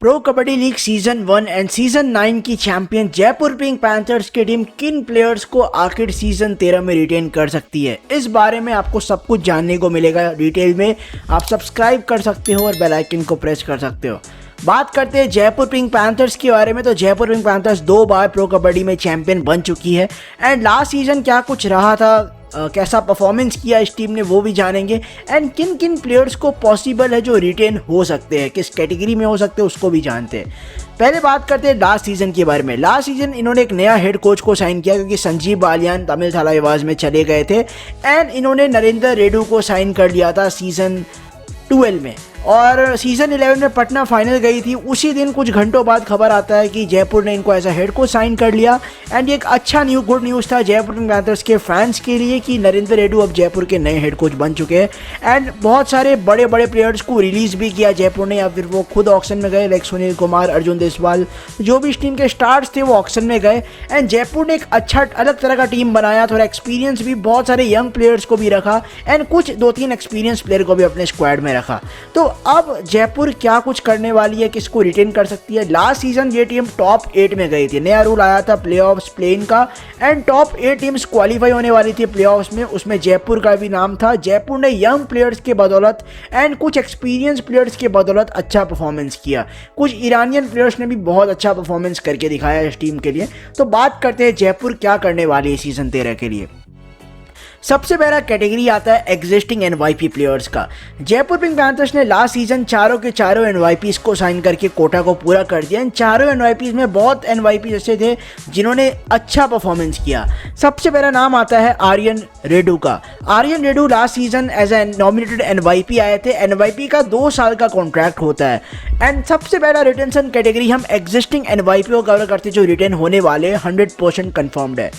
Pro kabaddi league season 1 and season 9 की champion Jaipur pink panthers की team किन प्लेयर्स को आखिर सीजन 13 में रिटेन कर सकती है, इस बारे में आपको सब कुछ जानने को मिलेगा डिटेल में। आप सब्सक्राइब कर सकते हो और बेल आइकन को प्रेस कर सकते हो। बात करते हैं जयपुर पिंक पैंथर्स के बारे में, तो जयपुर पिंक पैंथर्स 2 बार प्रो कबड्डी में चैंपियन बन चुकी है एंड लास्ट सीजन क्या कुछ रहा था, कैसा परफॉर्मेंस किया इस टीम ने वो भी जानेंगे एंड किन किन प्लेयर्स को पॉसिबल है जो रिटेन हो सकते हैं, किस कैटेगरी में हो सकते हैं उसको भी जानते हैं। पहले बात करते हैं लास्ट सीजन के बारे में। लास्ट सीजन इन्होंने एक नया हेड कोच को साइन किया क्योंकि संजीव बालियान तमिल थालाइवास में चले गए थे एंड इन्होंने नरेंद्र रेड्डू को साइन कर लिया था सीजन 12 में और सीजन 11 में पटना फाइनल गई थी। उसी दिन कुछ घंटों बाद खबर आता है कि जयपुर ने इनको ऐसा हेड कोच साइन कर लिया एंड ये एक अच्छा गुड न्यूज़ था जयपुर पिंक पैंथर्स के फैंस के लिए कि नरेंद्र रेड्डू अब जयपुर के नए हेड कोच बन चुके हैं एंड बहुत सारे बड़े बड़े प्लेयर्स को रिलीज़ भी किया जयपुर ने, या फिर वो खुद ऑक्शन में गए, लाइक सुनील कुमार, अर्जुन देसवाल, जो भी इस टीम के स्टार्स थे वो ऑक्शन में गए एंड जयपुर ने एक अच्छा अलग तरह का टीम बनाया, थोड़ा एक्सपीरियंस भी, बहुत सारे यंग प्लेयर्स को भी रखा एंड कुछ 2-3 एक्सपीरियंस प्लेयर को भी अपने स्क्वाड में रखा। तो अब जयपुर क्या कुछ करने वाली है, किसको रिटेन कर सकती है। लास्ट सीजन ये टीम टॉप 8 में गई थी, नया रूल आया था प्लेऑफ्स प्लेन का एंड टॉप 8 टीम्स क्वालिफाई होने वाली थी प्लेऑफ्स में, उसमें जयपुर का भी नाम था। जयपुर ने यंग प्लेयर्स के बदौलत एंड कुछ एक्सपीरियंस प्लेयर्स के बदौलत अच्छा परफॉर्मेंस किया, कुछ ईरानियन प्लेयर्स ने भी बहुत अच्छा परफॉर्मेंस करके दिखाया इस टीम के लिए। तो बात करते हैं जयपुर क्या करने वाली है सीजन 13 के लिए। सबसे पहला कैटेगरी आता है एग्जिस्टिंग एनवाईपी प्लेयर्स का। जयपुर पिंक पैंथर्स ने लास्ट सीजन चारों के चारों एनवाईपीज को साइन करके कोटा को पूरा कर दिया। इन चारों एनवाईपीज में बहुत एनवाईपी ऐसे थे जिन्होंने अच्छा परफॉर्मेंस किया। सबसे पहला नाम आता है आर्यन रेड्डू का। Aryan Reddu last season as a nominated NYP आए थे। एनवाईपी का 2 साल का कॉन्ट्रैक्ट होता है एंड सबसे पहला रिटेंशन कैटेगरी हम एग्जिस्टिंग एनवाईपी को कवर करते जो रिटेन होने वाले 100% कन्फर्म्ड है।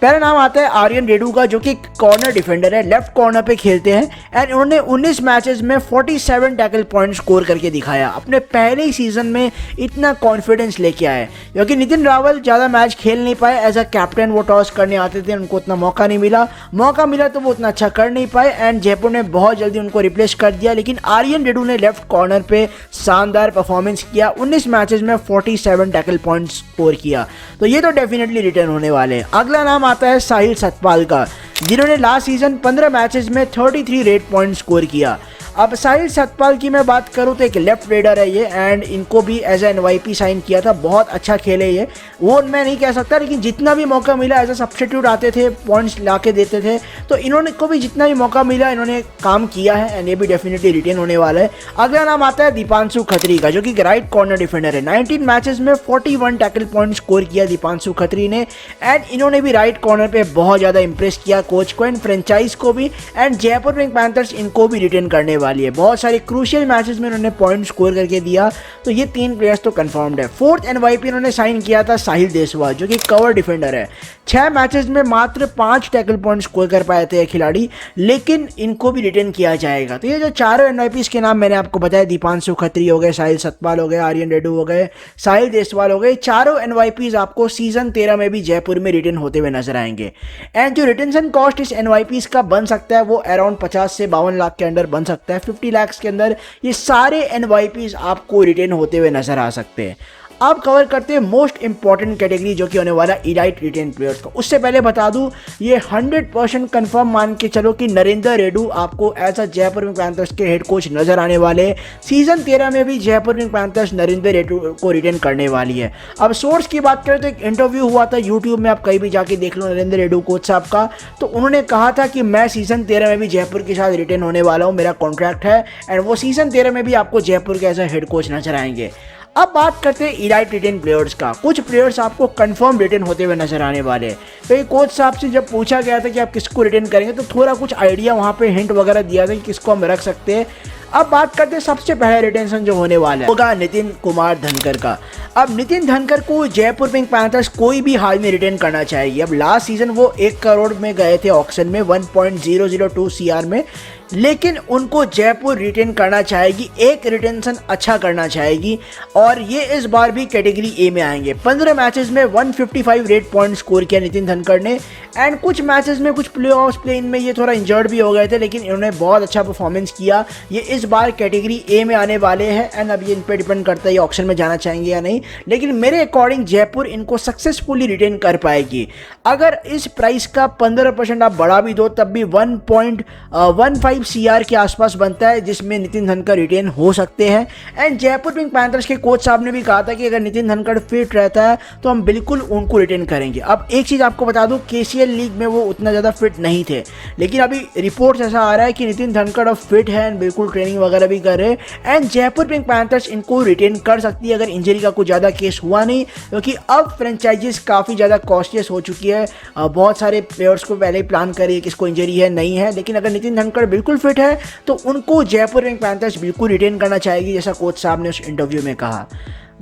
पहला नाम आता है आर्यन रेड्डू का, जो कि कॉर्नर डिफेंडर है, लेफ्ट कॉर्नर पे खेलते हैं एंड उन्होंने 19 मैचेस में 47 टैकल पॉइंट स्कोर करके दिखाया। अपने पहले ही सीजन में इतना कॉन्फिडेंस लेके आए क्योंकि नितिन रावल ज़्यादा मैच खेल नहीं पाए, एज अ कैप्टन वो टॉस करने आते थे, उनको उतना मौका नहीं मिला, मौका मिला तो वो उतना अच्छा कर नहीं पाए एंड जयपुर ने बहुत जल्दी उनको रिप्लेस कर दिया। लेकिन आर्यन रेड्डू ने लेफ्ट कॉर्नर पे शानदार परफॉर्मेंस किया, 19 मैचेस में 47 टैकल पॉइंट स्कोर किया, तो ये तो डेफिनेटली रिटर्न होने वाले हैं। अगला नाम आता है साहिल सतपाल का, जिन्होंने लास्ट सीजन 15 मैचेस में 33 रेट पॉइंट स्कोर किया। अब साहिल सतपाल की मैं बात करूं तो एक लेफ्ट रेडर है ये एंड इनको भी एज ए एनवाईपी साइन किया था, बहुत अच्छा खेले ये, वो मैं नहीं कह सकता, लेकिन जितना भी मौका मिला एज ए सब्स्टिट्यूट आते थे, पॉइंट्स ला के देते थे, तो इन्होंने को भी जितना भी मौका मिला इन्होंने काम किया है एंड ये भी डेफिनेटली रिटेन होने वाला है। अगला नाम आता है दीपांशु खत्री का, जो कि राइट कॉर्नर डिफेंडर है। 19 मैचेस में 41 टैकल पॉइंट स्कोर किया दीपांशु खत्री ने एंड इन्होंने भी राइट कॉर्नर पे बहुत ज़्यादा इंप्रेस किया कोच को एंड फ्रेंचाइज को भी एंड जयपुर पिंक पैंथर्स इनको भी रिटेन करने वाली है। बहुत सारे क्रूशियल मैचेस में उन्होंने पॉइंट स्कोर करके दिया, तो ये 3 प्लेयर्स तो कंफर्म्ड है। 4th एनवाईपी उन्होंने साइन किया था साहिल देसवाल, जो कि कवर डिफेंडर है। 6 मैचेस में मात्र 5 टैकल पॉइंट स्कोर कर पाए थे खिलाड़ी, लेकिन इनको भी रिटेन किया जाएगा। तो ये जो चारों एनवाईपीज के नाम मैंने आपको बताया, दीपांशु खत्री हो गए, साहिल सतपाल हो गए, आर्यन रेड्डू हो गए, साहिल देसवाल हो गए, चारों एनवाईपीज आपको सीजन 13 में भी जयपुर में रिटेन होते हुए नजर आएंगे। एंड जो रिटेंशन कॉस्ट इस एनवाईपीज का बन सकता है वो अराउंड 50 से 52 लाख के अंदर बन सकता है। 50 लाख के अंदर ये सारे एनवाईपीज आपको रिटेन होते हुए नजर आ सकते हैं। अब कवर करते हैं मोस्ट इंपॉर्टेंट कैटेगरी जो कि होने वाला इलाइट रिटेन प्लेयर्स का। उससे पहले बता दूं, ये 100% कंफर्म मान के चलो कि नरेंद्र रेड्डू आपको ऐसा जयपुर पिंक पैंथर्स के हेड कोच नजर आने वाले हैं। सीजन 13 में भी जयपुर पिंक पैंथर्स नरेंद्र रेड्डू को रिटेन करने वाली है। अब सोर्स की बात करें तो एक इंटरव्यू हुआ था यूट्यूब में, आप कहीं भी जाके देख लो नरेंद्र रेड्डू कोच साहब का, तो उन्होंने कहा था कि मैं सीजन 13 में भी जयपुर के साथ रिटेन होने वाला हूँ, मेरा कॉन्ट्रैक्ट है एंड वो सीजन 13 में भी आपको जयपुर के ऐसा हेड कोच नजर आएंगे। अब बात करते हैं इलाइट रिटेन प्लेयर्स का। कुछ प्लेयर्स आपको कंफर्म रिटेन होते हुए नजर आने वाले हैं। तो कोच साहब से जब पूछा गया था कि आप किसको रिटेन करेंगे, तो थोड़ा कुछ आइडिया वहाँ पे हिंट वगैरह दिया था कि किसको हम रख सकते हैं। अब बात करते हैं सबसे पहला रिटेंशन जो होने वाला है होगा नितिन कुमार धनकर का। अब नितिन धनकर को जयपुर पिंक पैंथर्स कोई भी हाल में रिटेन करना चाहेगी। अब लास्ट सीजन वो 1 करोड़ में गए थे ऑक्शन में, 1.002 CR में, लेकिन उनको जयपुर रिटेन करना चाहेगी, एक रिटेंशन अच्छा करना चाहेगी और ये इस बार भी कैटेगरी ए में आएंगे। 15 मैचेस में 155 रेट पॉइंट स्कोर किया नितिन धनखड़ ने एंड कुछ मैचेस में कुछ प्लेऑफ्स प्लेन में ये थोड़ा इंजर्ड भी हो गए थे, लेकिन इन्होंने बहुत अच्छा परफॉर्मेंस किया। ये इस बार कैटेगरी ए में आने वाले हैं एंड अब ये इन पर डिपेंड करता है ये ऑक्शन में जाना चाहेंगे या नहीं, लेकिन मेरे अकॉर्डिंग जयपुर इनको सक्सेसफुली रिटेन कर पाएगी। अगर इस प्राइस का 15% आप बढ़ा भी दो तब भी 1.15 CR के आसपास बनता है, जिसमें नितिन धनखड़ रिटेन हो सकते हैं। एंड जयपुर पिंक पैंथर्स के कोच साहब ने भी कहा था कि अगर नितिन धनखड़ फिट रहता है तो हम बिल्कुल उनको रिटेन करेंगे। अब एक चीज़ आपको बता दूं, KCL लीग में वो उतना ज़्यादा फिट नहीं थे, लेकिन अभी रिपोर्ट्स ऐसा आ रहा है कि नितिन धनखड़ अब फिट है एंड बिल्कुल ट्रेनिंग वगैरह भी कर रहे हैं एंड जयपुर पिंक पैंथर्स इनको रिटेन कर सकती है अगर इंजरी का कुछ ज़्यादा केस हुआ नहीं, क्योंकि अब फ्रेंचाइजीज काफ़ी ज़्यादा कॉशियस हो चुकी है। बहुत सारे प्लेयर्स को पहले ही प्लान करिए किसको इंजरी है नहीं है, लेकिन अगर नितिन धनखड़ बिल्कुल फिट है तो उनको जयपुर पिंक पैंथर्स बिल्कुल रिटेन करना चाहेगी, जैसा कोच साहब ने उस इंटरव्यू में कहा।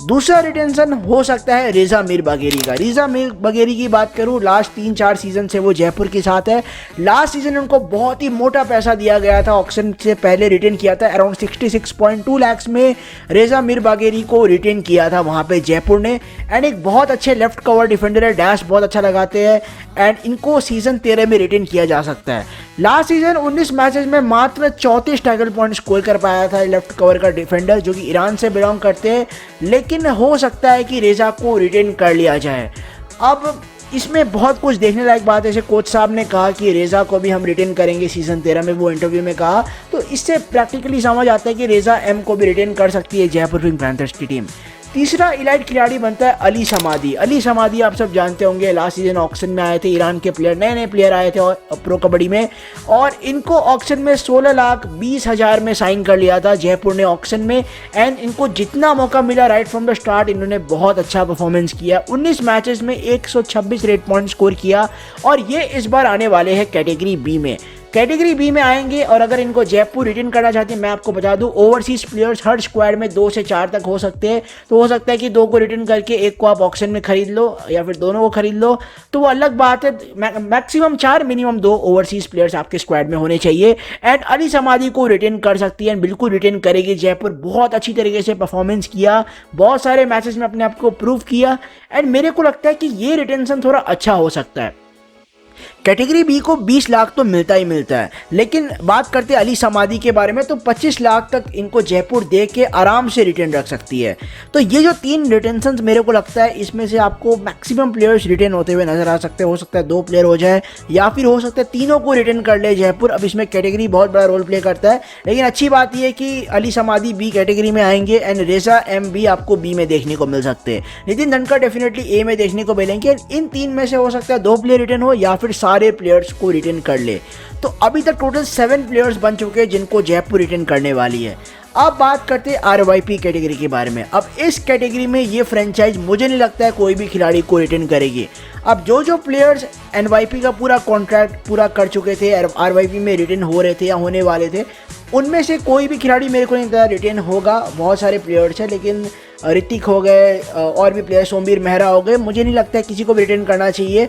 दूसरा रिटेंशन हो सकता है रेजा मीर बागेरी का। रेजा मीर बागेरी की बात करूं, लास्ट 3-4 सीजन से वो जयपुर के साथ है। लास्ट सीजन उनको बहुत ही मोटा पैसा दिया गया था, ऑक्शन से पहले रिटेन किया था, अराउंड 66.2 लाख में रेजा मीर बागेरी को रिटेन किया था वहां पे जयपुर ने। एंड एक बहुत अच्छे लेफ्ट कवर डिफेंडर है, डैश बहुत अच्छा लगाते हैं एंड इनको सीजन 13 में रिटेन किया जा सकता है। लास्ट सीजन 19 मैचेस में मात्र 34 टैकल पॉइंट स्कोर कर पाया था लेफ्ट कवर का डिफेंडर, जो कि ईरान से बिलोंग करते हैं, लेकिन हो सकता है कि रेजा को रिटेन कर लिया जाए। अब इसमें बहुत कुछ देखने लायक बात है, जैसे कोच साहब ने कहा कि रेजा को भी हम रिटेन करेंगे सीजन 13 में, वो इंटरव्यू में कहा, तो इससे प्रैक्टिकली समझ आता है कि रेजा एम को भी रिटेन कर सकती है जयपुर पिंक पैंथर्स की टीम। तीसरा इलाइट खिलाड़ी बनता है अली समादी। अली समादी आप सब जानते होंगे, लास्ट सीजन ऑक्शन में आए थे, ईरान के प्लेयर, नए नए प्लेयर आए थे प्रो कबड्डी में, और इनको ऑक्शन में 16,20,000 में साइन कर लिया था जयपुर ने ऑक्शन में। एंड इनको जितना मौका मिला राइट फ्रॉम द स्टार्ट इन्होंने बहुत अच्छा परफॉर्मेंस किया। 19 मैचेस में 126 रेट पॉइंट स्कोर किया और ये इस बार आने वाले हैं कैटेगरी बी में। कैटेगरी बी में आएंगे और अगर इनको जयपुर रिटेन करना चाहते हैं, मैं आपको बता दूं ओवरसीज प्लेयर्स हर स्क्वाड में 2 से 4 तक हो सकते हैं, तो हो सकता है कि 2 को रिटेन करके एक को आप ऑक्शन में खरीद लो या फिर दोनों को खरीद लो, तो वो अलग बात है। मैक्सिमम 4 मिनिमम 2 ओवरसीज प्लेयर्स आपके स्क्वाड में होने चाहिए। एंड अली समादी को रिटेन कर सकती है, बिल्कुल रिटेन करेगी जयपुर। बहुत अच्छी तरीके से परफॉर्मेंस किया, बहुत सारे मैचेस में अपने आप को प्रूव किया एंड मेरे को लगता है कि ये रिटेंशन थोड़ा अच्छा हो सकता है। कैटेगरी बी को 20 लाख तो मिलता ही मिलता है, लेकिन बात करते हैं अली समादी के बारे में तो 25 लाख तक इनको जयपुर दे के आराम से रिटेन रख सकती है। तो ये जो 3 रिटेंशन मेरे को लगता है इसमें से आपको मैक्सिमम प्लेयर्स रिटेन होते हुए नजर आ सकते हैं। हो सकता है 2 प्लेयर हो जाए या फिर हो सकता है तीनों को रिटेन कर ले जयपुर। अब इसमें कैटेगरी बहुत बड़ा रोल प्ले करता है, लेकिन अच्छी बात यह है कि अली समादी बी कैटेगरी में आएंगे एंड रेजा एम भी आपको बी में देखने को मिल सकते हैं। नितिन धनखड़ डेफिनेटली ए में देखने को मिलेंगे। इन 3 में से हो सकता है 2 प्लेयर रिटेन हो या फिर सारे प्लेयर्स को रिटेन कर ले। तो अभी तक टोटल 7 प्लेयर्स बन चुके हैं जिनको जयपुर रिटेन करने वाली है। अब बात करते हैं RYP कैटेगरी के बारे में। अब इस कैटेगरी में ये फ्रेंचाइज मुझे नहीं लगता है कोई भी खिलाड़ी को रिटेन करेगी। अब जो प्लेयर्स NYP का पूरा कॉन्ट्रैक्ट पूरा कर चुके थे, RYP में रिटेन हो रहे थे या होने वाले थे, उनमें से कोई भी खिलाड़ी मेरे को नहीं लगता रिटेन होगा। बहुत सारे प्लेयर्स हैं, लेकिन ऋतिक हो गए और भी प्लेयर, सोमवीर मेहरा हो गए, मुझे नहीं लगता है किसी को भी रिटेन करना चाहिए।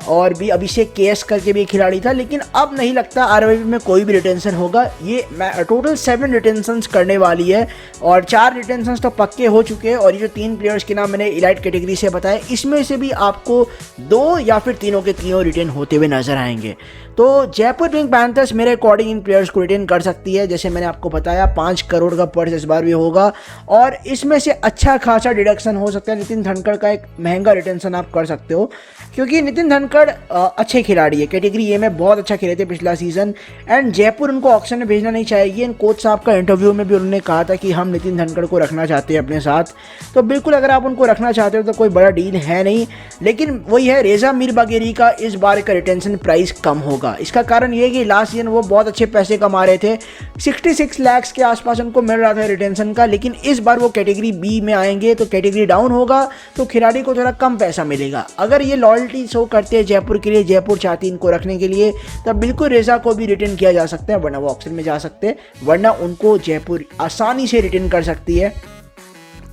और भी अभिषेक KS करके भी खिलाड़ी था, लेकिन अब नहीं लगता RYP में कोई भी रिटेंशन होगा। ये टोटल 7 रिटेंशंस करने वाली है और 4 रिटेंशंस तो पक्के हो चुके हैं। और ये जो 3 प्लेयर्स के नाम मैंने इलाइट कैटेगरी से बताए, इसमें से भी आपको 2 या फिर तीनों के तीनों रिटेन होते हुए नजर आएंगे। तो जयपुर पिंक पैंथर्स मेरे अकॉर्डिंग इन प्लेयर्स को रिटेन कर सकती है। जैसे मैंने आपको बताया 5 करोड़ का पर्स इस बार भी होगा और इसमें से अच्छा खासा डिडक्शन हो सकता है। नितिन धनखड़ का एक महंगा रिटेंशन आप कर सकते हो, क्योंकि नितिन धनखड़ अच्छे खिलाड़ी है, कैटेगरी ए में बहुत अच्छा खेले थे पिछला सीजन एंड जयपुर उनको ऑक्शन में भेजना नहीं चाहेगी। एंड कोच साहब का इंटरव्यू में भी उन्होंने कहा था कि हम नितिन धनखड़ को रखना चाहते हैं अपने साथ। तो बिल्कुल अगर आप उनको रखना चाहते हो तो कोई बड़ा डील है नहीं, लेकिन वही है रेजा मीर बागेरी का इस बार का रिटेंशन प्राइस कम होगा। इसका कारण ये है कि लास्ट सीजन वो बहुत अच्छे पैसे कमा रहे थे, 66 लाख के आसपास उनको मिल रहा था रिटेंशन का, लेकिन इस बार वो कैटेगरी बी में आएंगे तो कैटेगरी डाउन होगा, तो खिलाड़ी को थोड़ा कम पैसा मिलेगा। अगर ये लॉयल्टी शो करते हैं जयपुर के लिए, जयपुर चाहती इनको रखने के लिए, तब बिल्कुल रेजा को भी रिटेन किया जा सकता है, वरना वो ऑक्शन में जा सकते हैं, वरना उनको जयपुर आसानी से रिटेन कर सकती है।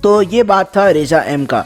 तो ये बात था रेजा एम का।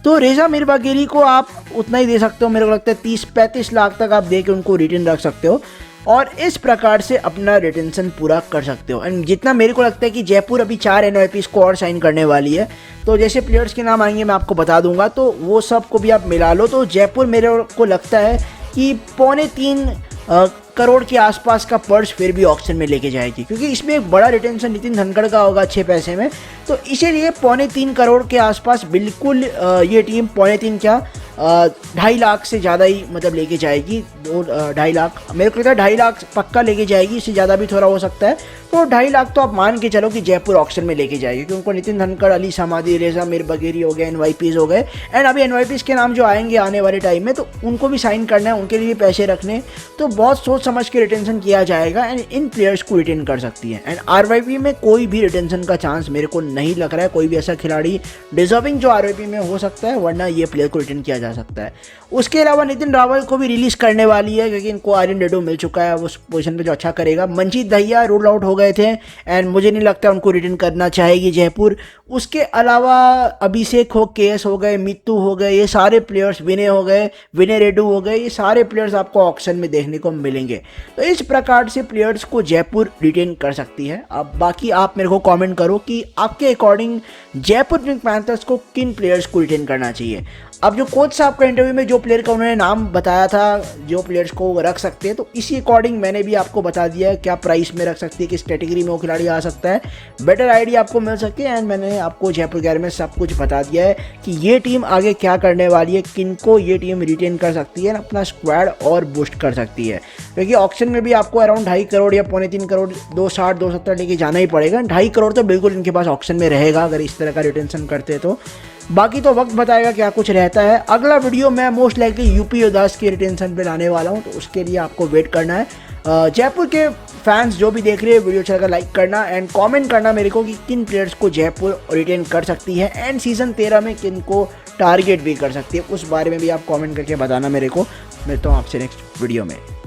तो रेजा मीर बागेरी को आप उतना ही दे सकते हो, मेरे को लगता है 30-35 लाख तक आप दे के उनको रिटेन रख सकते हो। और इस प्रकार से अपना रिटेंशन पूरा कर सकते हो। एंड जितना मेरे को लगता है कि जयपुर अभी 4 NYPs को और साइन करने वाली है, तो जैसे प्लेयर्स के नाम आएंगे मैं आपको बता दूंगा, तो वो सब को भी आप मिला लो तो जयपुर मेरे को लगता है कि 3.25 करोड़ के आसपास का पर्स फिर भी ऑक्शन में लेके जाएगी, क्योंकि इसमें एक बड़ा रिटेंशन नितिन धनखड़ का होगा अच्छे पैसे में। तो इसीलिए 3.25 करोड़ के आसपास बिल्कुल ये टीम 3.25 क्या 2.5 लाख से ज़्यादा ही मतलब लेके जाएगी। 2.5 लाख मेरे को लगता है 2.5 लाख पक्का लेके जाएगी, इससे ज़्यादा भी थोड़ा हो सकता है। तो 2.5 लाख तो आप मान के चलो कि जयपुर ऑक्शन में लेके जाएगी, क्योंकि उनको नितिन धनखड़, अली समादी, रेजा मीर बगेरी हो गए, NYPs हो गए। एंड अभी NYPs के नाम जो आएंगे आने वाले टाइम में, तो उनको भी साइन करना है, उनके लिए भी पैसे रखने, तो बहुत सोच समझ के रिटेंशन किया जाएगा एंड इन प्लेयर्स को रिटेन कर सकती है। एंड RYP में कोई भी रिटेंशन का चांस मेरे को नहीं लग रहा है, कोई भी ऐसा खिलाड़ी डिजर्विंग जो RYP में हो सकता है, वरना ये प्लेयर को रिटेन किया जा सकता है। उसके अलावा नितिन रावल को भी रिलीज करने वाली है, क्योंकि इनको आर्यन रेड्डू मिल चुका है उस पोजीशन पे जो अच्छा करेगा। मंजीत दहिया रूल आउट हो गए थे एंड मुझे नहीं लगता उनको रिटेन करना चाहेगी जयपुर। उसके अलावा अभिषेक हो, KS हो गए, मित्तू हो गए, ये सारे प्लेयर्स, विनय हो गए, विनय रेड्डू हो गए, ये सारे प्लेयर्स आपको ऑक्शन में देखने को मिलेंगे। तो इस प्रकार से प्लेयर्स को जयपुर रिटेन कर सकती है। अब बाकी आप मेरे को कमेंट करो कि आपके अकॉर्डिंग जयपुर पिंक पैंथर्स को किन प्लेयर्स को रिटेन करना चाहिए। अब जो कोच साहब का इंटरव्यू में जो प्लेयर का उन्होंने नाम बताया था जो प्लेयर्स को रख सकते हैं, तो इसी अकॉर्डिंग मैंने भी आपको बता दिया है क्या प्राइस में रख सकती है, किस कैटेगरी में वो खिलाड़ी आ सकता है, बेटर आइडिया आपको मिल सके। एंड मैंने आपको जयपुर के बारे में सब कुछ बता दिया है कि ये टीम आगे क्या करने वाली है, किनको ये टीम रिटेन कर सकती है, अपना स्क्वाड और बूस्ट कर सकती है। क्योंकि ऑक्शन में भी आपको अराउंड 2.5 करोड़ या 3.25 करोड़ 260 270 लेके जाना ही पड़ेगा। 2.5 करोड़ तो बिल्कुल इनके पास ऑक्शन में रहेगा अगर इस तरह का रिटेंशन करते तो। बाकी तो वक्त बताएगा क्या कुछ रहता है। अगला वीडियो मैं मोस्ट लाइकली यूपी योदास की रिटेंशन पे लाने वाला हूँ, तो उसके लिए आपको वेट करना है। जयपुर के फैंस जो भी देख रहे हैं वीडियो अच्छा लगा लाइक करना एंड कमेंट करना मेरे को कि किन प्लेयर्स को जयपुर रिटेन कर सकती है एंड सीज़न 13 में किन को टारगेट भी कर सकती है, उस बारे में भी आप कमेंट करके बताना मेरे को। मिलता हूँ आपसे नेक्स्ट वीडियो में।